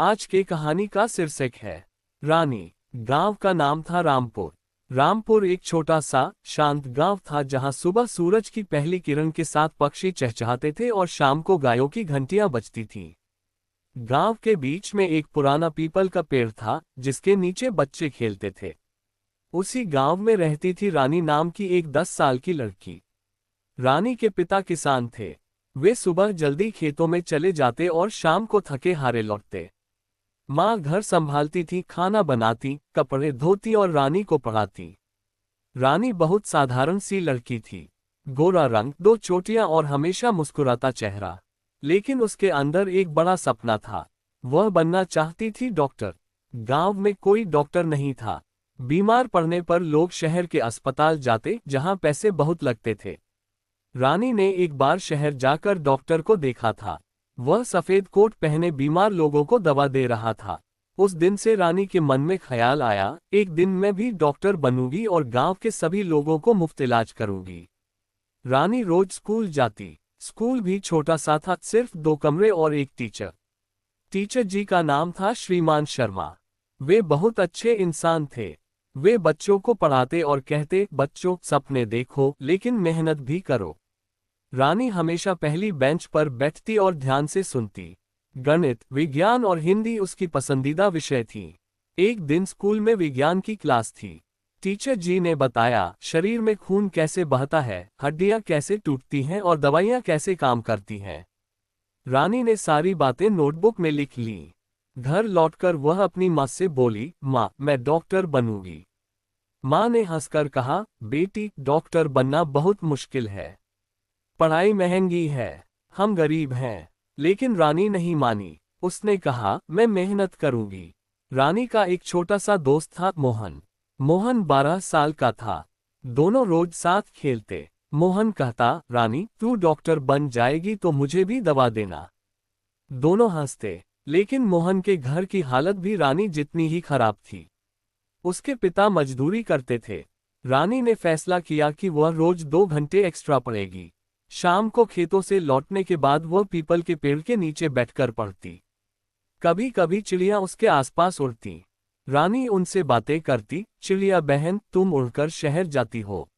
आज के कहानी का शीर्षक है रानी। गांव का नाम था रामपुर। रामपुर एक छोटा सा शांत गांव था जहां सुबह सूरज की पहली किरण के साथ पक्षी चहचहाते थे और शाम को गायों की घंटियां बजती थीं। गांव के बीच में एक पुराना पीपल का पेड़ था जिसके नीचे बच्चे खेलते थे। उसी गांव में रहती थी रानी नाम की एक 10 साल की लड़की। रानी के पिता किसान थे। वे सुबह जल्दी खेतों में चले जाते और शाम को थके हारे लौटते। माँ घर संभालती थी, खाना बनाती, कपड़े धोती और रानी को पढ़ाती। रानी बहुत साधारण सी लड़की थी। गोरा रंग, 2 चोटियां और हमेशा मुस्कुराता चेहरा। लेकिन उसके अंदर एक बड़ा सपना था। वह बनना चाहती थी डॉक्टर। गांव में कोई डॉक्टर नहीं था। बीमार पड़ने पर लोग शहर के अस्पताल जाते जहां पैसे बहुत लगते थे। रानी ने एक बार शहर जाकर डॉक्टर को देखा था। वह सफेद कोट पहने बीमार लोगों को दवा दे रहा था। उस दिन से रानी के मन में ख्याल आया, एक दिन मैं भी डॉक्टर बनूंगी और गांव के सभी लोगों को मुफ्त इलाज करूंगी। रानी रोज स्कूल जाती। स्कूल भी छोटा सा था, सिर्फ 2 कमरे और एक टीचर। टीचर जी का नाम था श्रीमान शर्मा। वे बहुत अच्छे इंसान थे। वे बच्चों को पढ़ाते और कहते, बच्चों सपने देखो लेकिन मेहनत भी करो। रानी हमेशा पहली बेंच पर बैठती और ध्यान से सुनती। गणित, विज्ञान और हिंदी उसकी पसंदीदा विषय थी। एक दिन स्कूल में विज्ञान की क्लास थी। टीचर जी ने बताया, शरीर में खून कैसे बहता है, हड्डियां कैसे टूटती हैं और दवाइयां कैसे काम करती हैं। रानी ने सारी बातें नोटबुक में लिख ली। घर लौटकर वह अपनी माँ से बोली, माँ मैं डॉक्टर बनूंगी। माँ ने हंसकर कहा, बेटी डॉक्टर बनना बहुत मुश्किल है। पढ़ाई महंगी है, हम गरीब हैं। लेकिन रानी नहीं मानी। उसने कहा, मैं मेहनत करूंगी। रानी का एक छोटा सा दोस्त था, मोहन। मोहन 12 साल का था। दोनों रोज साथ खेलते। मोहन कहता, रानी तू डॉक्टर बन जाएगी तो मुझे भी दवा देना। दोनों हंसते। लेकिन मोहन के घर की हालत भी रानी जितनी ही खराब थी। उसके पिता मजदूरी करते थे। रानी ने फैसला किया कि वह रोज 2 घंटे एक्स्ट्रा पढ़ेगी। शाम को खेतों से लौटने के बाद वह पीपल के पेड़ के नीचे बैठकर पढ़ती। कभी कभी चिड़ियां उसके आसपास उड़ती। रानी उनसे बातें करती, चिड़िया बहन तुम उड़कर शहर जाती हो,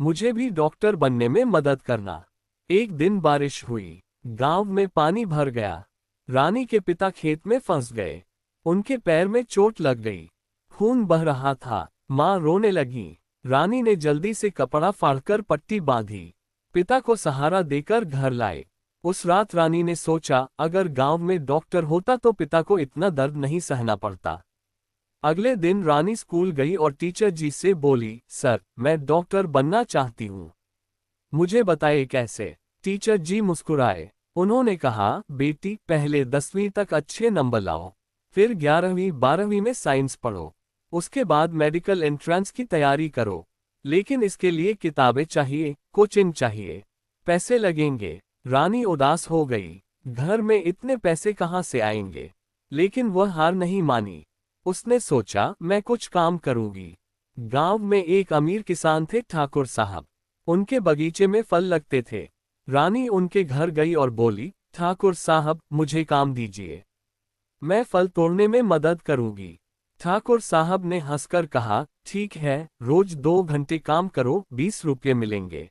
मुझे भी डॉक्टर बनने में मदद करना। एक दिन बारिश हुई। गांव में पानी भर गया। रानी के पिता खेत में फंस गए। उनके पैर में चोट लग गई। खून बह रहा था। माँ रोने लगी। रानी ने जल्दी से कपड़ा फाड़कर पट्टी बांधी। पिता को सहारा देकर घर लाए। उस रात रानी ने सोचा, अगर गांव में डॉक्टर होता तो पिता को इतना दर्द नहीं सहना पड़ता। अगले दिन रानी स्कूल गई और टीचर जी से बोली, सर मैं डॉक्टर बनना चाहती हूँ, मुझे बताइए कैसे। टीचर जी मुस्कुराए। उन्होंने कहा, बेटी पहले 10वीं तक अच्छे नंबर लाओ, फिर 11वीं 12वीं में साइंस पढ़ो, उसके बाद मेडिकल एंट्रेंस की तैयारी करो। लेकिन इसके लिए किताबें चाहिए, कोचिंग चाहिए, पैसे लगेंगे। रानी उदास हो गई। घर में इतने पैसे कहाँ से आएंगे? लेकिन वह हार नहीं मानी। उसने सोचा, मैं कुछ काम करूंगी। गांव में एक अमीर किसान थे, ठाकुर साहब। उनके बगीचे में फल लगते थे। रानी उनके घर गई और बोली, ठाकुर साहब मुझे काम दीजिए, मैं फल तोड़ने में मदद करूंगी। ठाकुर साहब ने हंसकर कहा, ठीक है, रोज 2 घंटे काम करो, 20 रुपये मिलेंगे।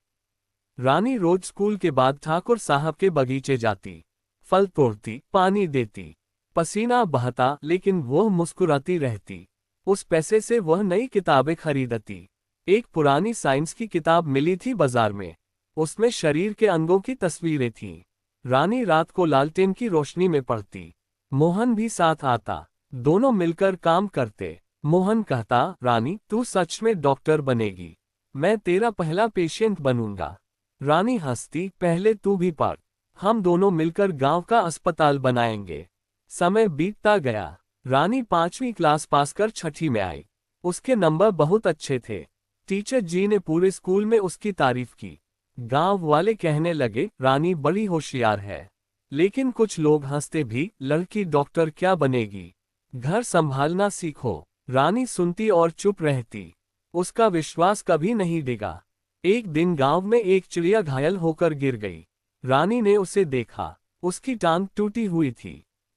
रानी रोज स्कूल के बाद ठाकुर साहब के बगीचे जाती, फल तोड़ती, पानी देती। पसीना बहता लेकिन वह मुस्कुराती रहती। उस पैसे से वह नई किताबें खरीदती। एक पुरानी साइंस की किताब मिली थी बाजार में। उसमें शरीर के अंगों की तस्वीरें थीं। रानी रात को लालटेन की रोशनी में पढ़ती। मोहन भी साथ आता। दोनों मिलकर काम करते। मोहन कहता, रानी तू सच में डॉक्टर बनेगी, मैं तेरा पहला पेशेंट बनूंगा। रानी हंसती, पहले तू भी पढ़, हम दोनों मिलकर गांव का अस्पताल बनाएंगे। समय बीतता गया। रानी 5वीं क्लास पास कर 6ठी में आई। उसके नंबर बहुत अच्छे थे। टीचर जी ने पूरे स्कूल में उसकी तारीफ की। गांव वाले कहने लगे, रानी बड़ी होशियार है। लेकिन कुछ लोग हंसते भी, लड़की डॉक्टर क्या बनेगी, घर संभालना सीखो। रानी सुनती और चुप रहती। उसका विश्वास कभी नहीं डिगा। एक दिन गांव में एक चिड़िया घायल होकर गिर गई। रानी ने उसे देखा। उसकी टांग टूटी हुई थी।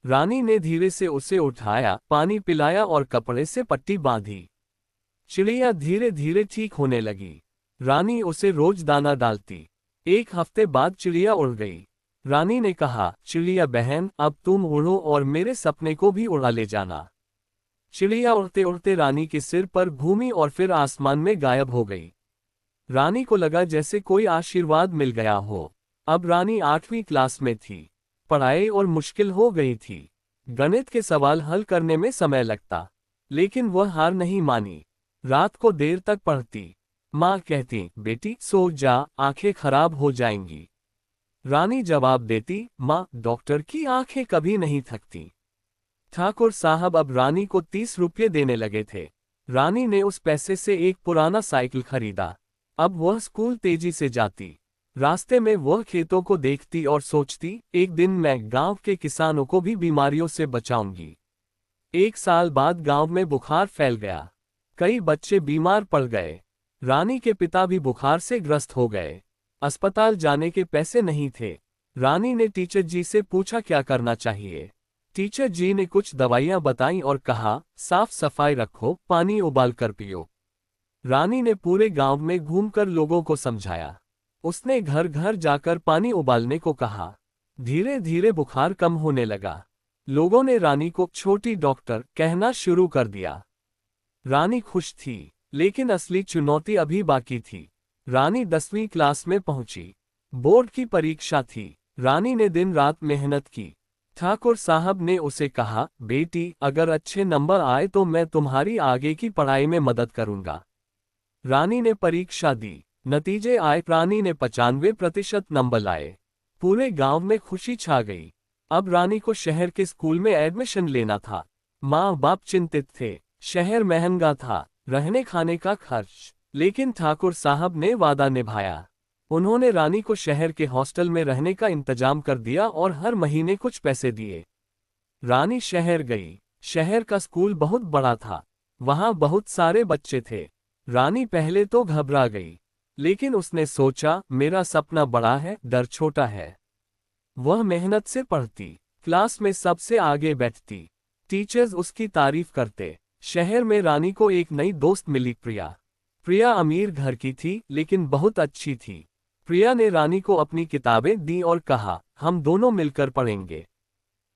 रानी ने धीरे से उसे उठाया, पानी पिलाया और कपड़े से पट्टी बांधी। चिड़िया धीरे धीरे ठीक होने लगी। रानी उसे रोज दाना डालती। एक हफ्ते बाद चिड़िया उड़ गई। रानी ने कहा, चिड़िया बहन, अब तुम उड़ो और मेरे सपने को भी उड़ा ले जाना। चिड़िया उड़ते उड़ते रानी के सिर पर घूमी और फिर आसमान में गायब हो गई। रानी को लगा जैसे कोई आशीर्वाद मिल गया हो। अब रानी 8वीं क्लास में थी। पढ़ाई और मुश्किल हो गई थी। गणित के सवाल हल करने में समय लगता, लेकिन वह हार नहीं मानी। रात को देर तक पढ़ती। माँ कहती, बेटी सो जा, आंखें खराब हो जाएंगी। रानी जवाब देती, माँ, डॉक्टर की आंखें कभी नहीं थकती। ठाकुर साहब अब रानी को 30 रुपये देने लगे थे। रानी ने उस पैसे से एक पुराना साइकिल खरीदा। अब वह स्कूल तेजी से जाती। रास्ते में वह खेतों को देखती और सोचती, एक दिन मैं गांव के किसानों को भी बीमारियों से बचाऊंगी। 1 साल बाद गांव में बुखार फैल गया। कई बच्चे बीमार पड़ गए। रानी के पिता भी बुखार से ग्रस्त हो गए। अस्पताल जाने के पैसे नहीं थे। रानी ने टीचर जी से पूछा क्या करना चाहिए। टीचर जी ने कुछ दवाइयां बताईं और कहा, साफ सफाई रखो, पानी उबाल कर पियो। रानी ने पूरे गांव में घूमकर लोगों को समझाया। उसने घर घर जाकर पानी उबालने को कहा। धीरे धीरे बुखार कम होने लगा। लोगों ने रानी को छोटी डॉक्टर कहना शुरू कर दिया। रानी खुश थी, लेकिन असली चुनौती अभी बाकी थी। रानी 10वीं क्लास में पहुंची। बोर्ड की परीक्षा थी। रानी ने दिन रात मेहनत की। ठाकुर साहब ने उसे कहा, बेटी, अगर अच्छे नंबर आए तो मैं तुम्हारी आगे की पढ़ाई में मदद करूंगा। रानी ने परीक्षा दी। नतीजे आए। रानी ने 95% नंबर लाए। पूरे गांव में खुशी छा गई। अब रानी को शहर के स्कूल में एडमिशन लेना था। माँ बाप चिंतित थे। शहर महंगा था, रहने खाने का खर्च, लेकिन ठाकुर साहब ने वादा निभाया। उन्होंने रानी को शहर के हॉस्टल में रहने का इंतजाम कर दिया और हर महीने कुछ पैसे दिए। रानी शहर गई। शहर का स्कूल बहुत बड़ा था। वहां बहुत सारे बच्चे थे। रानी पहले तो घबरा गई, लेकिन उसने सोचा, मेरा सपना बड़ा है, डर छोटा है। वह मेहनत से पढ़ती, क्लास में सबसे आगे बैठती। टीचर्स उसकी तारीफ करते। शहर में रानी को एक नई दोस्त मिली, प्रिया। प्रिया अमीर घर की थी, लेकिन बहुत अच्छी थी। प्रिया ने रानी को अपनी किताबें दी और कहा, हम दोनों मिलकर पढ़ेंगे।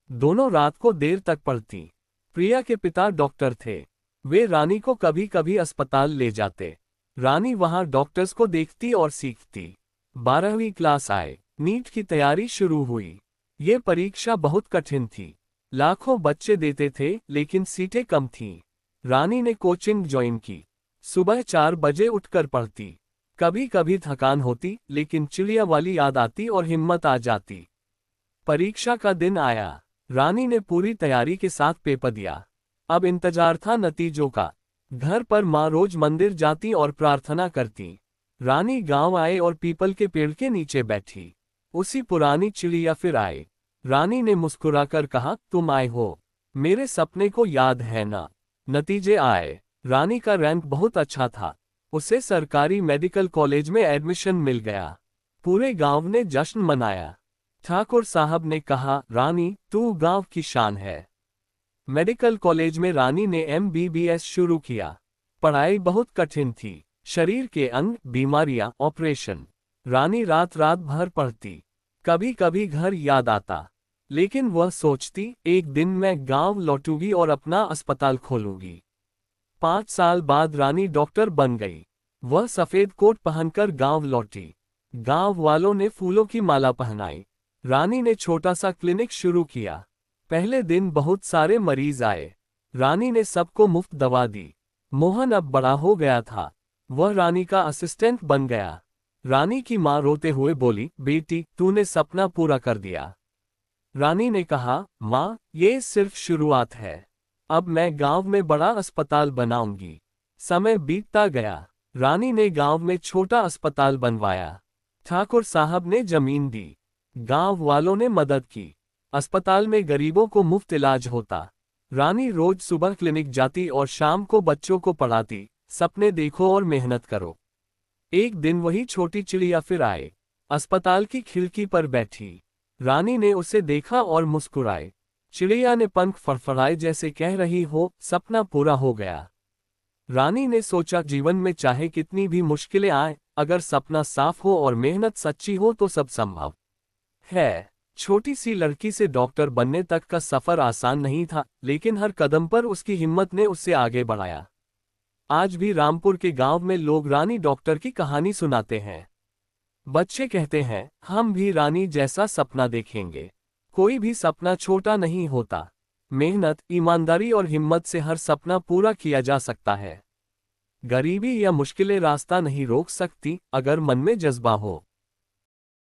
दोनों रात को देर तक पढ़ती। प्रिया के पिता डॉक्टर थे। वे रानी को कभी कभी अस्पताल ले जाते। रानी वहां डॉक्टर्स को देखती और सीखती। 12वीं क्लास आए। नीट की तैयारी शुरू हुई। ये परीक्षा बहुत कठिन थी। लाखों बच्चे देते थे, लेकिन सीटें कम थीं। रानी ने कोचिंग ज्वाइन की। सुबह 4 बजे उठकर पढ़ती। कभी कभी थकान होती, लेकिन चिड़िया वाली याद आती और हिम्मत आ जाती। परीक्षा का दिन आया। रानी ने पूरी तैयारी के साथ पेपर दिया। अब इंतजार था नतीजों का। घर पर माँ रोज मंदिर जाती और प्रार्थना करती। रानी गांव आए और पीपल के पेड़ के नीचे बैठी। उसी पुरानी चिड़िया फिर आए। रानी ने मुस्कुराकर कहा, तुम आए हो, मेरे सपने को याद है ना। नतीजे आए। रानी का रैंक बहुत अच्छा था। उसे सरकारी मेडिकल कॉलेज में एडमिशन मिल गया। पूरे गांव ने जश्न मनाया। ठाकुर साहब ने कहा, रानी, तू गांव की शान है। मेडिकल कॉलेज में रानी ने MBBS शुरू किया। पढ़ाई बहुत कठिन थी। शरीर के अंग, बीमारियां, ऑपरेशन। रानी रात रात भर पढ़ती। कभी कभी घर याद आता, लेकिन वह सोचती, एक दिन मैं गांव लौटूंगी और अपना अस्पताल खोलूंगी। 5 साल बाद रानी डॉक्टर बन गई। वह सफेद कोट पहनकर गांव लौटी। गांव वालों ने फूलों की माला पहनाई। रानी ने छोटा सा क्लिनिक शुरू किया। पहले दिन बहुत सारे मरीज आए। रानी ने सबको मुफ्त दवा दी। मोहन अब बड़ा हो गया था। वह रानी का असिस्टेंट बन गया। रानी की माँ रोते हुए बोली, बेटी, तूने सपना पूरा कर दिया। रानी ने कहा, माँ, ये सिर्फ शुरुआत है। अब मैं गांव में बड़ा अस्पताल बनाऊंगी। समय बीतता गया। रानी ने गांव में छोटा अस्पताल बनवाया। ठाकुर साहब ने जमीन दी। गांव वालों ने मदद की। अस्पताल में गरीबों को मुफ्त इलाज होता। रानी रोज सुबह क्लिनिक जाती और शाम को बच्चों को पढ़ाती। सपने देखो और मेहनत करो। एक दिन वही छोटी चिड़िया फिर आए। अस्पताल की खिड़की पर बैठी। रानी ने उसे देखा और मुस्कुराए। चिड़िया ने पंख फड़फड़ाए जैसे कह रही हो, सपना पूरा हो गया। रानी ने सोचा, जीवन में चाहे कितनी भी मुश्किलें आए, अगर सपना साफ हो और मेहनत सच्ची हो तो सब संभव है। छोटी सी लड़की से डॉक्टर बनने तक का सफर आसान नहीं था, लेकिन हर कदम पर उसकी हिम्मत ने उसे आगे बढ़ाया। आज भी रामपुर के गांव में लोग रानी डॉक्टर की कहानी सुनाते हैं। बच्चे कहते हैं, हम भी रानी जैसा सपना देखेंगे। कोई भी सपना छोटा नहीं होता। मेहनत, ईमानदारी और हिम्मत से हर सपना पूरा किया जा सकता है। गरीबी या मुश्किलें रास्ता नहीं रोक सकती, अगर मन में जज्बा हो।